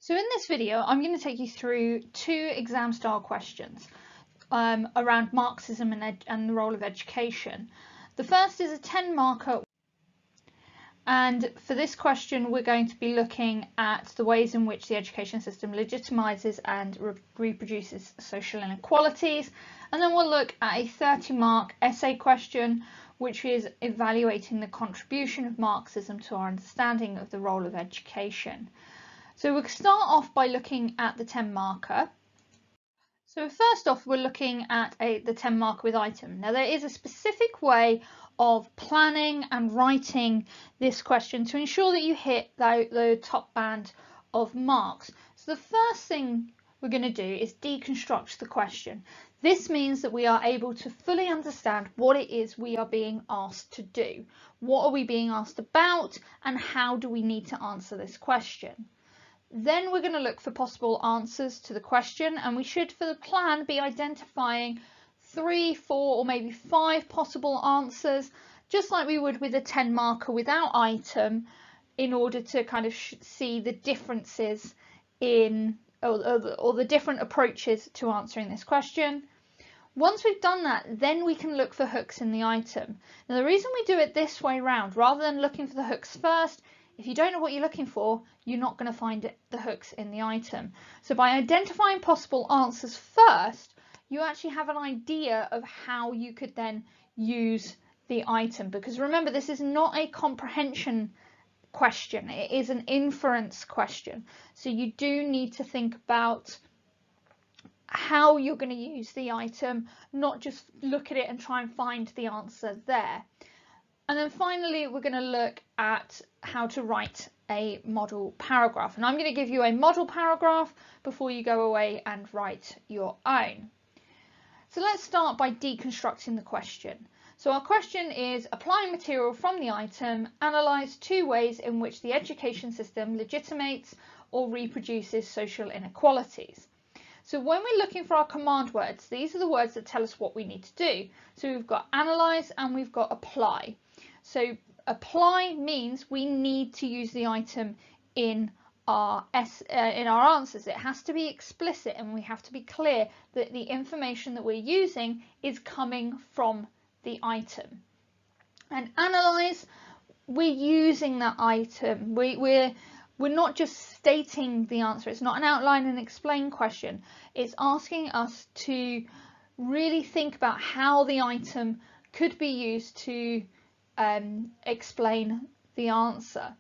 So in this video, I'm going to take you through two exam style questions around Marxism and the role of education. The first is a 10 marker, and for this question we're going to be looking at the ways in which the education system legitimizes and reproduces social inequalities, and then we'll look at a 30-mark essay question which is evaluating the contribution of Marxism to our understanding of the role of education. So we'll start off by looking at the 10 marker. So first off, we're looking at the 10 marker with item. Now there is a specific way of planning and writing this question to ensure that you hit the top band of marks. So the first thing we're going to do is deconstruct the question. This means that we are able to fully understand what it is we are being asked to do. What are we being asked about, and how do we need to answer this question? Then we're going to look for possible answers to the question, and we should, for the plan, be identifying 3, 4 or maybe 5 possible answers, just like we would with a 10 marker without item, in order to kind of see the differences in or the different approaches to answering this question. Once we've done that, then we can look for hooks in the item. Now the reason we do it this way round, rather than looking for the hooks first, if you don't know what you're looking for, you're not going to find the hooks in the item. So by identifying possible answers first, you actually have an idea of how you could then use the item. Because remember, this is not a comprehension question, it is an inference question. So you do need to think about how you're going to use the item, not just look at it and try and find the answer there. And then finally, we're going to look at how to write a model paragraph. And I'm going to give you a model paragraph before you go away and write your own. So let's start by deconstructing the question. So our question is, applying material from the item, analyse 2 ways in which the education system legitimates or reproduces social inequalities. So when we're looking for our command words, these are the words that tell us what we need to do. So we've got analyse and we've got apply. So apply means we need to use the item in our answers. It has to be explicit, and we have to be clear that the information that we're using is coming from the item. And analyse, we're using that item. We're not just stating the answer. It's not an outline and explain question. It's asking us to really think about how the item could be used to explain the answer.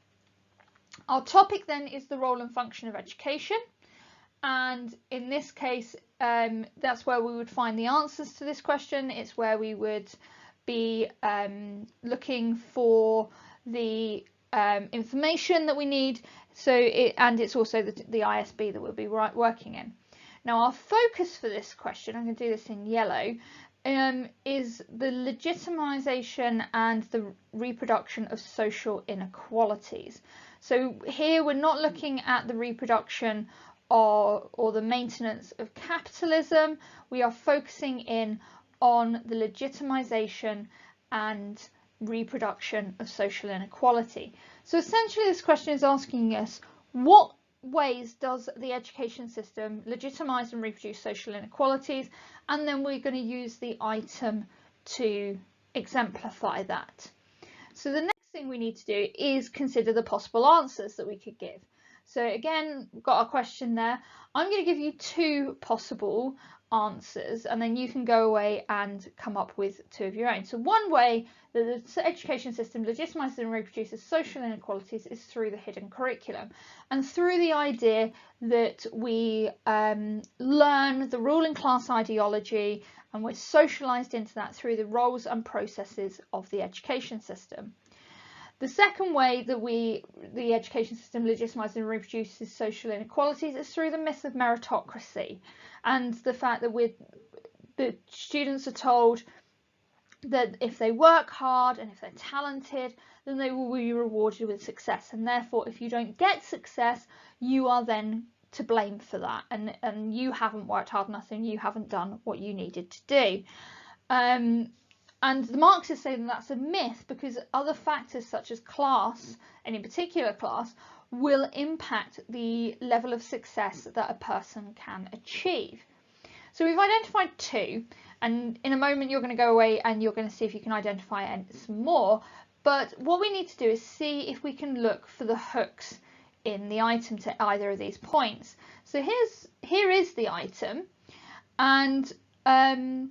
Our topic then is the role and function of education, and in this case that's where we would find the answers to this question. It's where we would be looking for the information that we need, and it's also the ISB that we'll be working in. Now our focus for this question, I'm going to do this in yellow, is the legitimization and the reproduction of social inequalities. So here we're not looking at the reproduction or the maintenance of capitalism. We are focusing in on the legitimization and reproduction of social inequality. So essentially this question is asking us, what ways does the education system legitimize and reproduce social inequalities? And then we're going to use the item to exemplify that. So the next thing we need to do is consider the possible answers that we could give. So again, we've got our question there. I'm going to give you 2 possible answers, and then you can go away and come up with 2 of your own. So one way that the education system legitimizes and reproduces social inequalities is through the hidden curriculum, and through the idea that we learn the ruling class ideology and we're socialized into that through the roles and processes of the education system. The second way that the education system legitimizes and reproduces social inequalities is through the myth of meritocracy, and the fact that the students are told that if they work hard and if they're talented, then they will be rewarded with success, and therefore if you don't get success, you are then to blame for that, and you haven't worked hard enough and you haven't done what you needed to do. And the Marxists say that that's a myth because other factors such as class, and in particular class, will impact the level of success that a person can achieve. So we've identified 2, and in a moment you're going to go away and you're going to see if you can identify some more. But what we need to do is see if we can look for the hooks in the item to either of these points. So here is the item, and I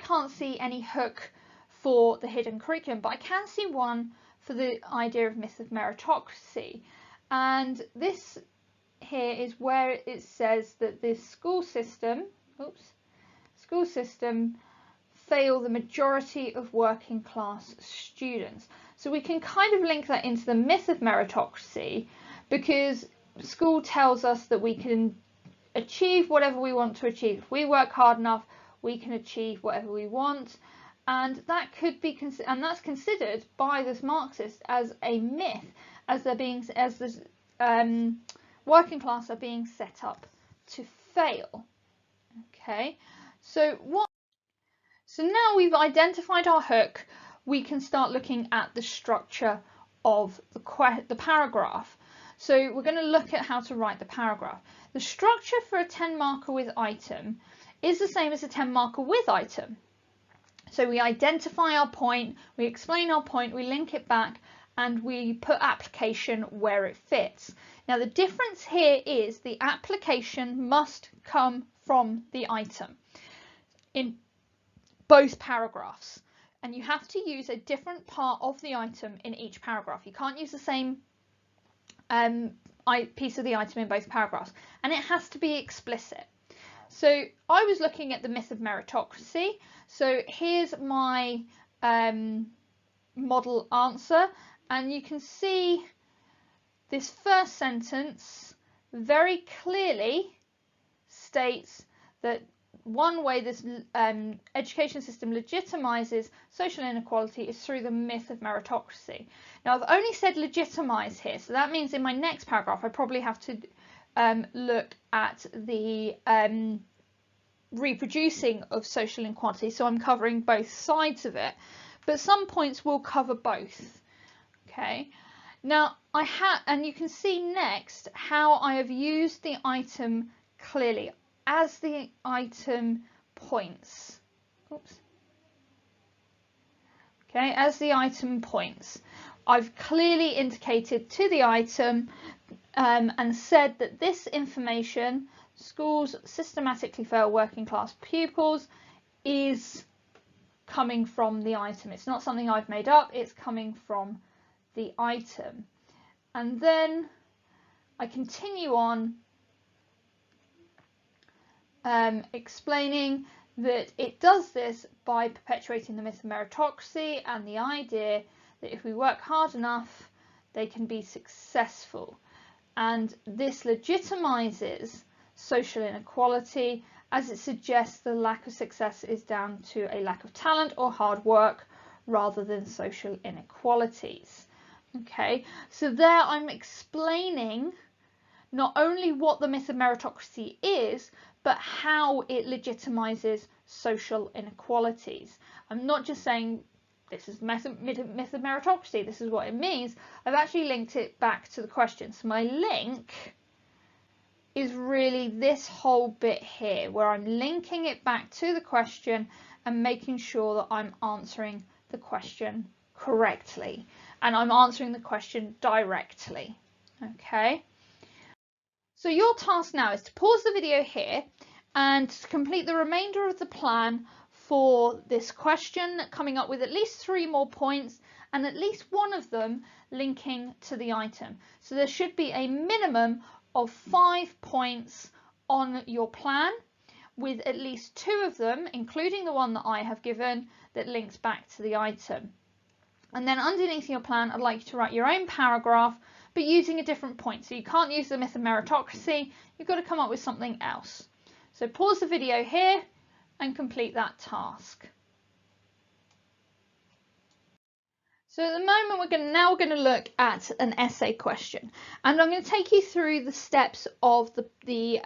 can't see any hook for the hidden curriculum, but I can see one for the idea of myth of meritocracy. And this here is where it says that this school system fail the majority of working class students. So we can kind of link that into the myth of meritocracy, because school tells us that we can achieve whatever we want to achieve. If we work hard enough, we can achieve whatever we want, and that could be that's considered by this Marxist as a myth, as the working class are being set up to fail. Okay, so now we've identified our hook, we can start looking at the structure of the paragraph. So we're going to look at how to write the paragraph. The structure for a 10 marker with item is the same as a 10 marker with item. So we identify our point, we explain our point, we link it back, and we put application where it fits. Now the difference here is the application must come from the item in both paragraphs, and you have to use a different part of the item in each paragraph. You can't use the same piece of the item in both paragraphs, and it has to be explicit. So I was looking at the myth of meritocracy. So here's my model answer, and you can see this first sentence very clearly states that one way this education system legitimizes social inequality is through the myth of meritocracy. Now I've only said legitimize here, so that means in my next paragraph I probably have to look at the reproducing of social inequality, so I'm covering both sides of it, but some points will cover both. Okay, now and you can see next how I have used the item clearly as the item points. Oops. Okay, as the item points, I've clearly indicated to the item and said that this information, schools systematically fail working class pupils, is coming from the item. It's not something I've made up, it's coming from the item. And then I continue on explaining that it does this by perpetuating the myth of meritocracy and the idea that if we work hard enough, they can be successful. And this legitimizes social inequality, as it suggests the lack of success is down to a lack of talent or hard work rather than social inequalities. Okay, so there I'm explaining not only what the myth of meritocracy is, but how it legitimizes social inequalities. I'm not just saying this is myth of meritocracy, this is what it means. I've actually linked it back to the question. So my link is really this whole bit here, where I'm linking it back to the question and making sure that I'm answering the question correctly, and I'm answering the question directly. Okay. So your task now is to pause the video here and to complete the remainder of the plan for this question, coming up with at least 3 more points and at least one of them linking to the item. So there should be a minimum of 5 points on your plan, with at least 2 of them, including the one that I have given, that links back to the item. And then underneath your plan, I'd like you to write your own paragraph, but using a different point. So you can't use the myth of meritocracy, you've got to come up with something else. So pause the video here and complete that task. So at the moment we're now going to look at an essay question, and I'm going to take you through the steps of the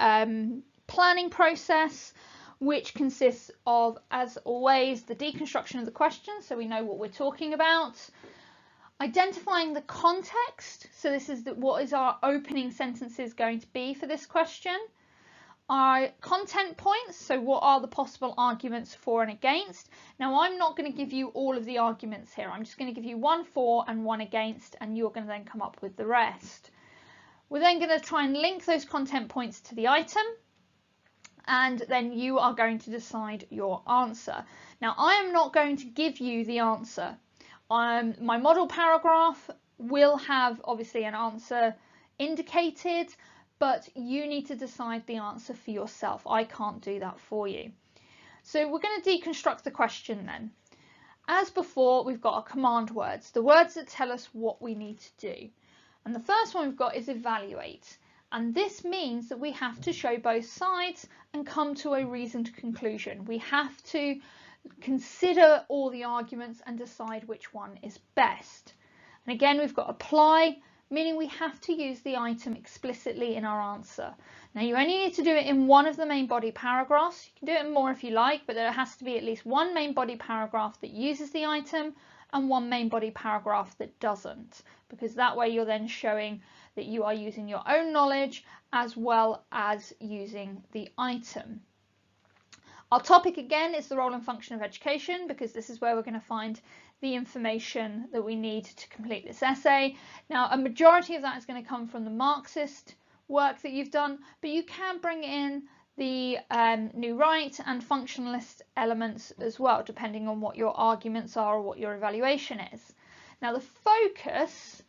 planning process, which consists of, as always, the deconstruction of the question so we know what we're talking about. Identifying the context, so this is what is our opening sentences going to be for this question. Our content points, so what are the possible arguments for and against. Now I'm not going to give you all of the arguments here, I'm just going to give you one for and one against, and you're going to then come up with the rest. We're then going to try and link those content points to the item, and then you are going to decide your answer. Now I am not going to give you the answer. My model paragraph will have obviously an answer indicated, but you need to decide the answer for yourself. I can't do that for you. So we're going to deconstruct the question then. As before, we've got our command words, the words that tell us what we need to do. And the first one we've got is evaluate. And this means that we have to show both sides and come to a reasoned conclusion. We have to consider all the arguments and decide which one is best. And again, we've got apply, meaning we have to use the item explicitly in our answer. Now you only need to do it in one of the main body paragraphs. You can do it in more if you like, but there has to be at least one main body paragraph that uses the item and one main body paragraph that doesn't, because that way you're then showing that you are using your own knowledge as well as using the item. Our topic again is the role and function of education, because this is where we're going to find the information that we need to complete this essay. Now a majority of that is going to come from the Marxist work that you've done, but you can bring in the new right and functionalist elements as well, depending on what your arguments are or what your evaluation is. Now the focus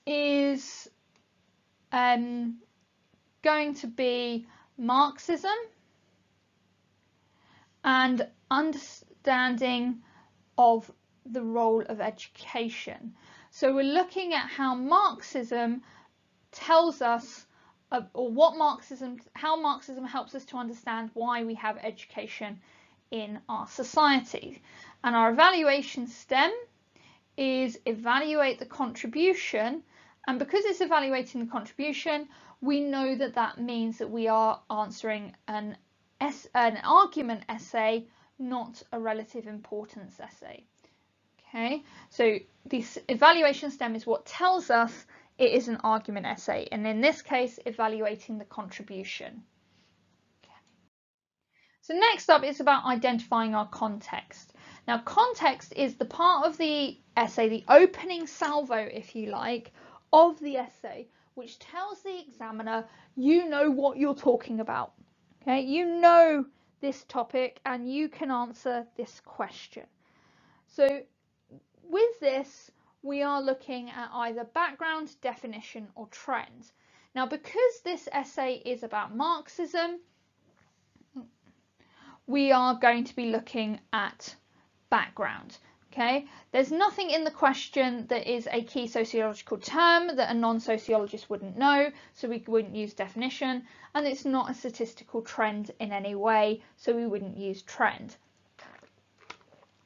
is going to be Marxism and understanding of the role of education. So we're looking at how Marxism tells us, or how Marxism helps us to understand why we have education in our society. And our evaluation stem is evaluate the contribution, and because it's evaluating the contribution, we know that that means that we are answering an argument essay, not a relative importance essay. Okay, so this evaluation stem is what tells us it is an argument essay, and in this case evaluating the contribution. Okay. So next up is about identifying our context. Now context is the part of the essay, the opening salvo if you like, of the essay, which tells the examiner you know what you're talking about. Okay, you know this topic and you can answer this question. So with this, we are looking at either background, definition, or trend. Now, because this essay is about Marxism, we are going to be looking at background. Okay, there's nothing in the question that is a key sociological term that a non-sociologist wouldn't know, so we wouldn't use definition, and it's not a statistical trend in any way, so we wouldn't use trend.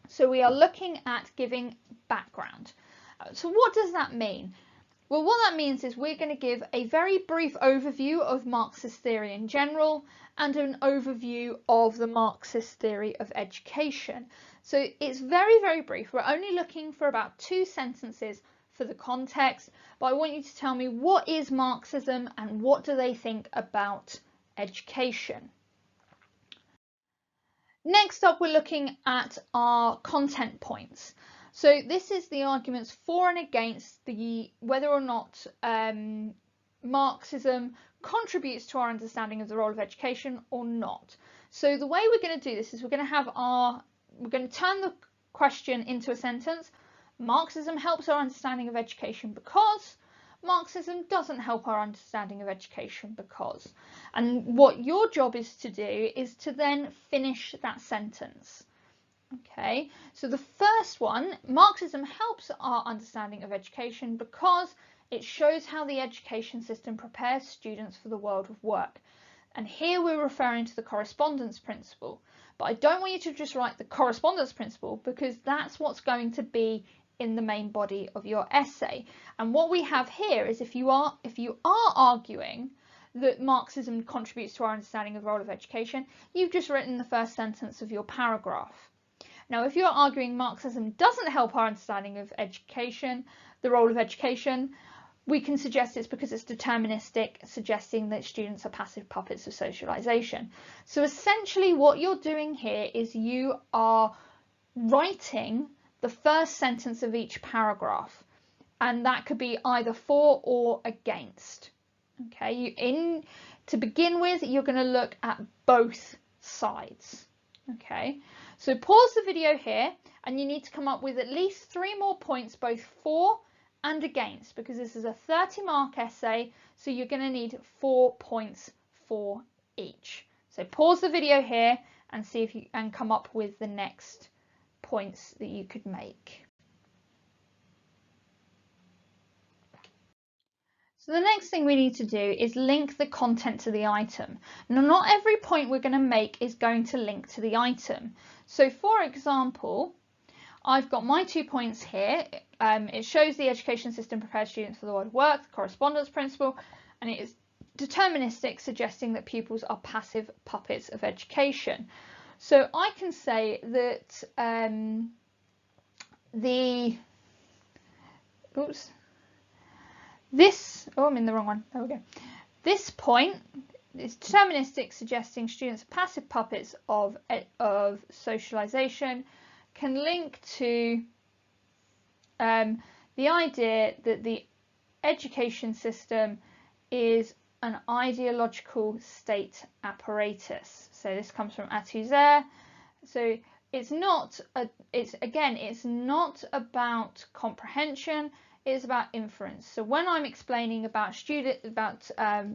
So we are looking at giving background. So what does that mean? Well, what that means is we're going to give a very brief overview of Marxist theory in general and an overview of the Marxist theory of education. So it's very, very brief. We're only looking for about 2 sentences for the context, but I want you to tell me what is Marxism and what do they think about education. Next up, we're looking at our content points. So this is the arguments for and against whether or not Marxism contributes to our understanding of the role of education or not. So the way we're going to do this is we're going to turn the question into a sentence. Marxism helps our understanding of education because Marxism doesn't help our understanding of education because. And what your job is to do is to then finish that sentence. Okay, so the first one, Marxism helps our understanding of education because it shows how the education system prepares students for the world of work. And here we're referring to the correspondence principle. But I don't want you to just write the correspondence principle because that's what's going to be in the main body of your essay. And what we have here is if you are arguing that Marxism contributes to our understanding of the role of education, you've just written the first sentence of your paragraph. Now, if you're arguing Marxism doesn't help our understanding of education, the role of education, we can suggest it's because it's deterministic, suggesting that students are passive puppets of socialization. So essentially what you're doing here is you are writing the first sentence of each paragraph, and that could be either for or against. Okay, to begin with, you're going to look at both sides. Okay, so pause the video here, and you need to come up with at least 3 more points, both for and against, because this is a 30-mark essay, so you're going to need 4 points for each. So pause the video here and see if you can come up with the next points that you could make. So the next thing we need to do is link the content to the item. Now, not every point we're going to make is going to link to the item. So for example, I've got my 2 points here. It shows the education system prepares students for the world of work, the correspondence principle, and it is deterministic, suggesting that pupils are passive puppets of education. So I can say that I'm in the wrong one. There we go. This point is deterministic, suggesting students are passive puppets of socialization, can link to the idea that the education system is an ideological state apparatus. So this comes from Althusser. So it's not about comprehension, it's about inference. So when I'm explaining about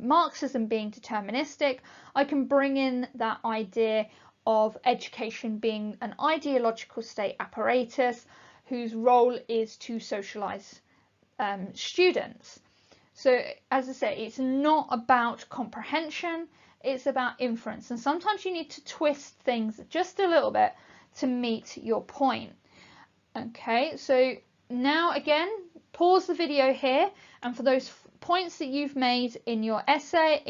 Marxism being deterministic, I can bring in that idea of education being an ideological state apparatus whose role is to socialize students. So as I say, it's not about comprehension, it's about inference, and sometimes you need to twist things just a little bit to meet your point. Okay, so now again, pause the video here, and for those points that you've made in your essay,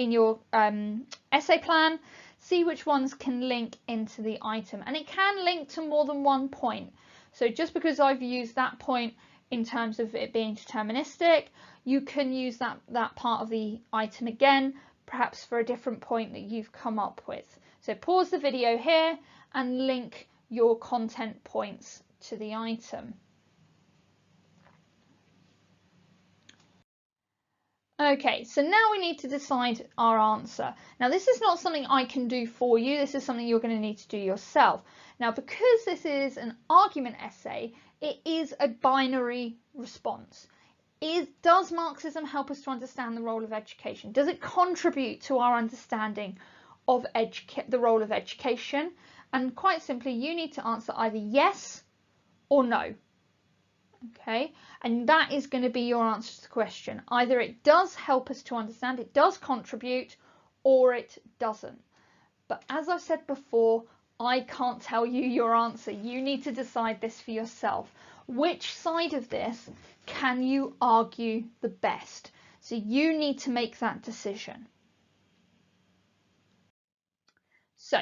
essay plan, see which ones can link into the item, and it can link to more than one point. So just because I've used that point in terms of it being deterministic, you can use that part of the item again, perhaps for a different point that you've come up with. So pause the video here and link your content points to the item. Okay, so now we need to decide our answer. Now this is not something I can do for you, this is something you're going to need to do yourself. Now because this is an argument essay, it is a binary response. Does Marxism help us to understand the role of education? Does it contribute to our understanding of the role of education? And quite simply, you need to answer either yes or no. Okay, and that is going to be your answer to the question. Either it does help us to understand, it does contribute, or it doesn't. But as I've said before, I can't tell you your answer. You need to decide this for yourself. Which side of this can you argue the best? So you need to make that decision. So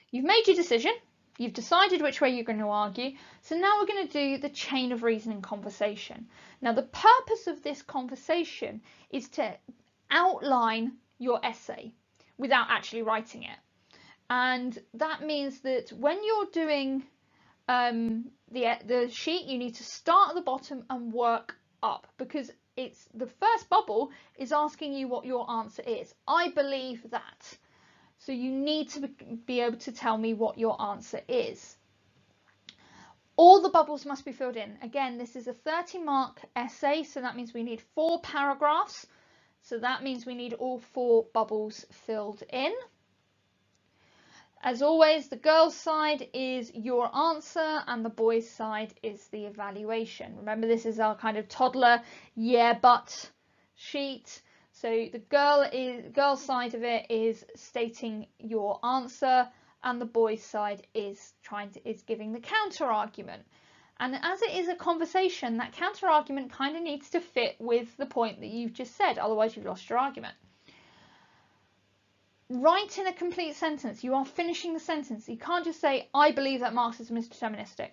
you've made your decision. You've decided which way you're going to argue. So now we're going to do the chain of reasoning conversation. Now the purpose of this conversation is to outline your essay without actually writing it. And that means that when you're doing the sheet, you need to start at the bottom and work up, because it's the first bubble is asking you what your answer is. I believe that. So you need to be able to tell me what your answer is. All the bubbles must be filled in. Again, this is a 30-mark essay, so that means we need 4 paragraphs. So that means we need all 4 bubbles filled in. As always, the girls' side is your answer and the boys' side is the evaluation. Remember, this is our kind of toddler yeah but sheet. So the girl side of it is stating your answer, and the boys' side is giving the counter argument. And as it is a conversation, that counter argument kind of needs to fit with the point that you've just said, otherwise you've lost your argument. write in a complete sentence. You are finishing the sentence. You can't just say, I believe that Marxism is deterministic.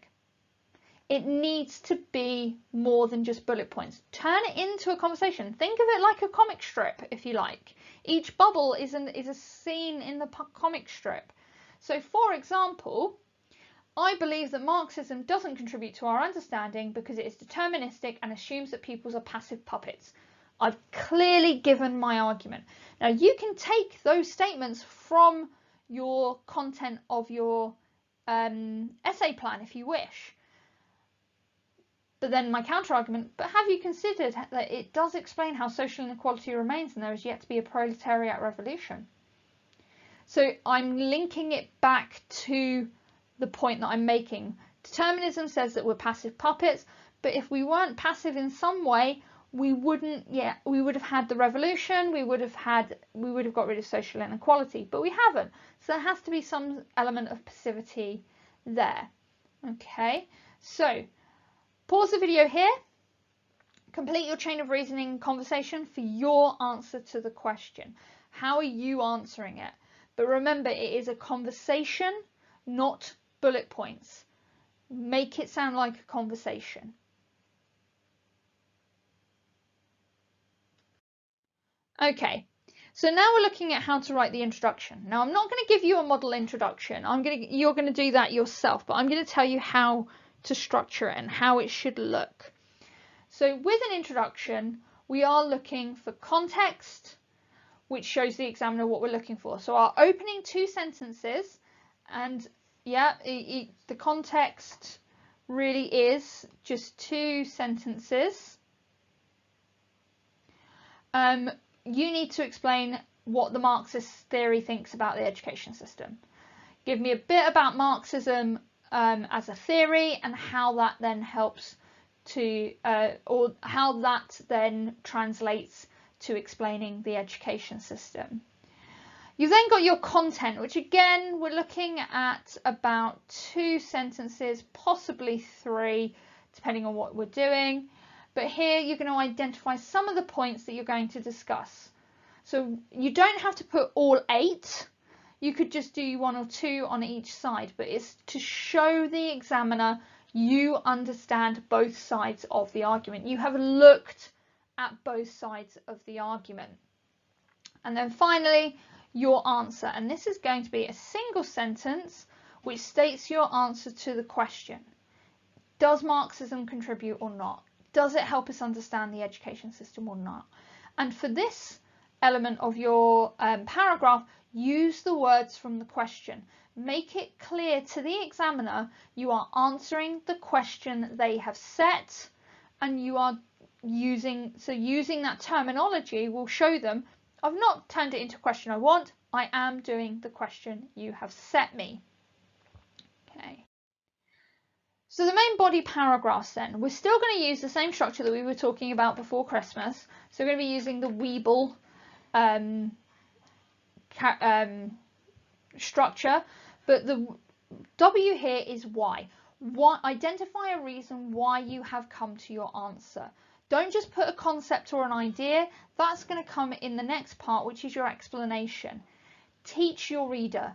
It needs to be more than just bullet points. Turn it into a conversation. Think of it like a comic strip, if you like. Each bubble is a scene in the comic strip. So, for example, I believe that Marxism doesn't contribute to our understanding because it is deterministic and assumes that peoples are passive puppets. I've clearly given my argument. Now, you can take those statements from your content of your essay plan if you wish. But then my counter-argument, but have you considered that it does explain how social inequality remains and there is yet to be a proletariat revolution? So I'm linking it back to the point that I'm making. Determinism says that we're passive puppets, but if we weren't passive in some way, we would have had the revolution, we would have got rid of social inequality, but we haven't. So there has to be some element of passivity there. Okay, so pause the video here, complete your chain of reasoning conversation for your answer to the question. How are you answering it? But remember, it is a conversation, not bullet points. Make it sound like a conversation. Okay, so now we're looking at how to write the introduction. Now, I'm not going to give you a model introduction. You're going to do that yourself, but I'm going to tell you how to structure it and how it should look. So with an introduction, we are looking for context, which shows the examiner what we're looking for. So our opening two sentences, and yeah, the context really is just two sentences. You need to explain what the Marxist theory thinks about the education system. Give me a bit about Marxism as a theory and how that then helps to, or how that then translates to explaining the education system. You've then got your content, which again, we're looking at about 2 sentences, possibly 3, depending on what we're doing. But here you're going to identify some of the points that you're going to discuss. So you don't have to put all 8. You could just do 1 or 2 on each side, but it's to show the examiner you understand both sides of the argument. You have looked at both sides of the argument. And then finally, your answer. And this is going to be a single sentence which states your answer to the question. Does Marxism contribute or not? Does it help us understand the education system or not? And for this element of your paragraph, use the words from the question. Make it clear to the examiner you are answering the question they have set, and you are using that terminology will show them I've not turned it into a question I want, I am doing the question you have set me. Okay. So the main body paragraphs then, we're still going to use the same structure that we were talking about before Christmas. So we're going to be using the Weeble structure, but the W here is why. Identify a reason why you have come to your answer. Don't just put a concept or an idea. That's going to come in the next part, which is your explanation. Teach your reader.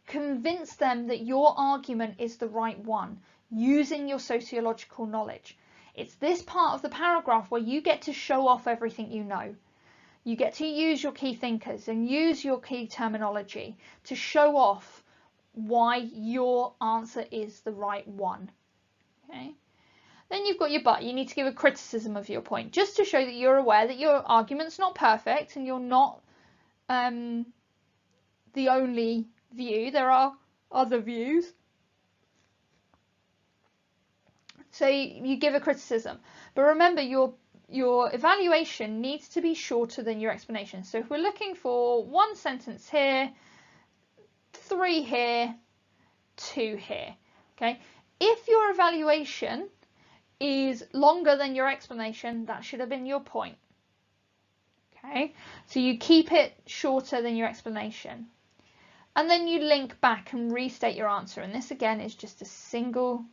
Convince them that your argument is the right one, using your sociological knowledge. It's this part of the paragraph where you get to show off everything you know. You get to use your key thinkers and use your key terminology to show off why your answer is the right one. Okay. Then you've got your but. You need to give a criticism of your point, just to show that you're aware that your argument's not perfect and you're not the only view. There are other views. So you give a criticism. But remember, your evaluation needs to be shorter than your explanation. So if we're looking for 1 sentence here, 3 here, 2 here. Okay. If your evaluation is longer than your explanation, that should have been your point. Okay, so you keep it shorter than your explanation. And then you link back and restate your answer. And this again is just a single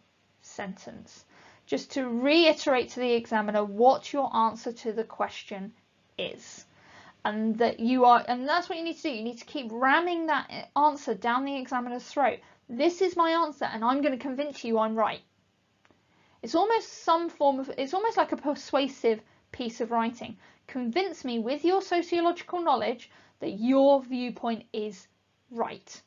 sentence, just to reiterate to the examiner what your answer to the question is. and that you are, and that's what you need to do. You need to keep ramming that answer down the examiner's throat. This is my answer, and I'm going to convince you I'm right. It's almost it's almost like a persuasive piece of writing. Convince me with your sociological knowledge that your viewpoint is right.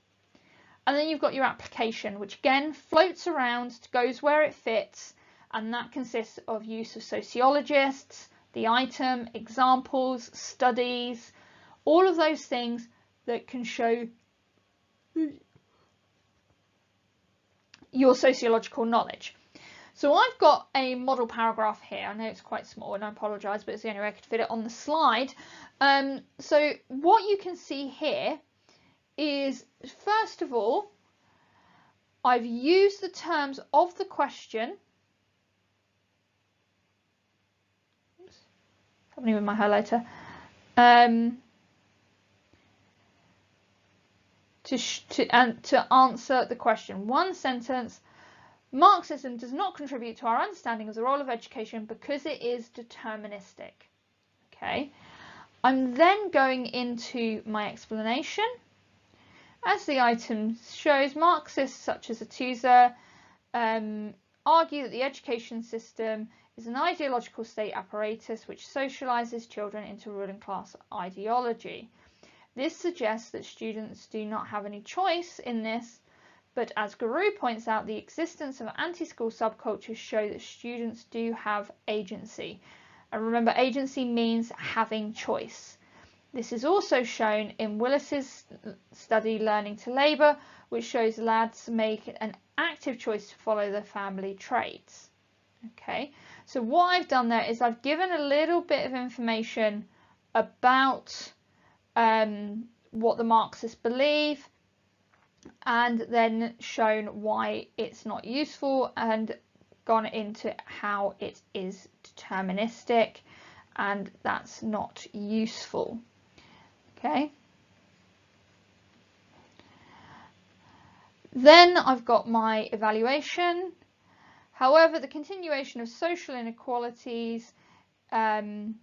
And then you've got your application, which again floats around, goes where it fits, and that consists of use of sociologists, the item, examples, studies, all of those things that can show your sociological knowledge. So I've got a model paragraph here. I know it's quite small and I apologise, but it's the only way I could fit it on the slide. So what you can see here is, first of all, I've used the terms of the question. Oops, happening with my highlighter. To answer the question. One sentence: Marxism does not contribute to our understanding of the role of education because it is deterministic. Okay, I'm then going into my explanation. As the item shows, Marxists such as Atuza argue that the education system is an ideological state apparatus which socialises children into ruling class ideology. This suggests that students do not have any choice in this, but as Guru points out, the existence of anti-school subcultures show that students do have agency. And remember, agency means having choice. This is also shown in Willis's study Learning to Labour, which shows lads make an active choice to follow their family trades. Okay, so what I've done there is I've given a little bit of information about what the Marxists believe, and then shown why it's not useful, and gone into how it is deterministic and that's not useful. Okay, then I've got my evaluation. However, the continuation of social inequalities and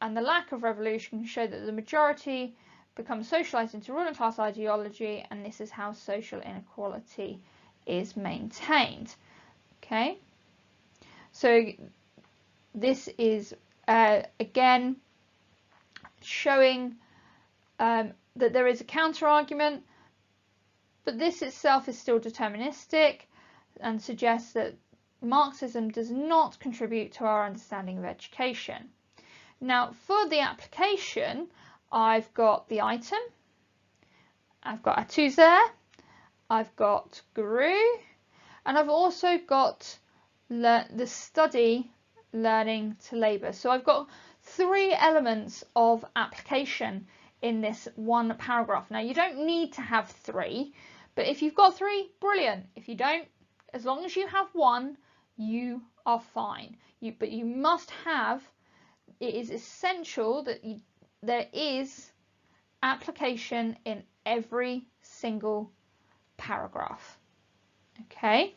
the lack of revolution show that the majority become socialised into ruling class ideology, and this is how social inequality is maintained. Okay, so this is again showing that there is a counter argument, but this itself is still deterministic and suggests that Marxism does not contribute to our understanding of education. Now, for the application, I've got the item, I've got Atuza, I've got Guru, and I've also got the study Learning to Labour. So I've got 3 elements of application in this one paragraph. Now, you don't need to have 3, but if you've got 3, brilliant. If you don't, as long as you have 1, you are fine. But you must have, it is essential that there is application in every single paragraph. Okay,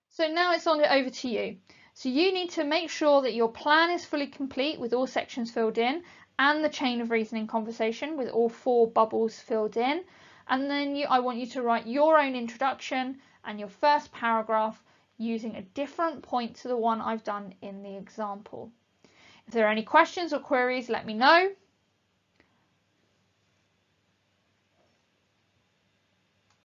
so now it's over to you. So you need to make sure that your plan is fully complete with all sections filled in, and the chain of reasoning conversation with all 4 bubbles filled in. And then I want you to write your own introduction and your first paragraph using a different point to the one I've done in the example. If there are any questions or queries, let me know.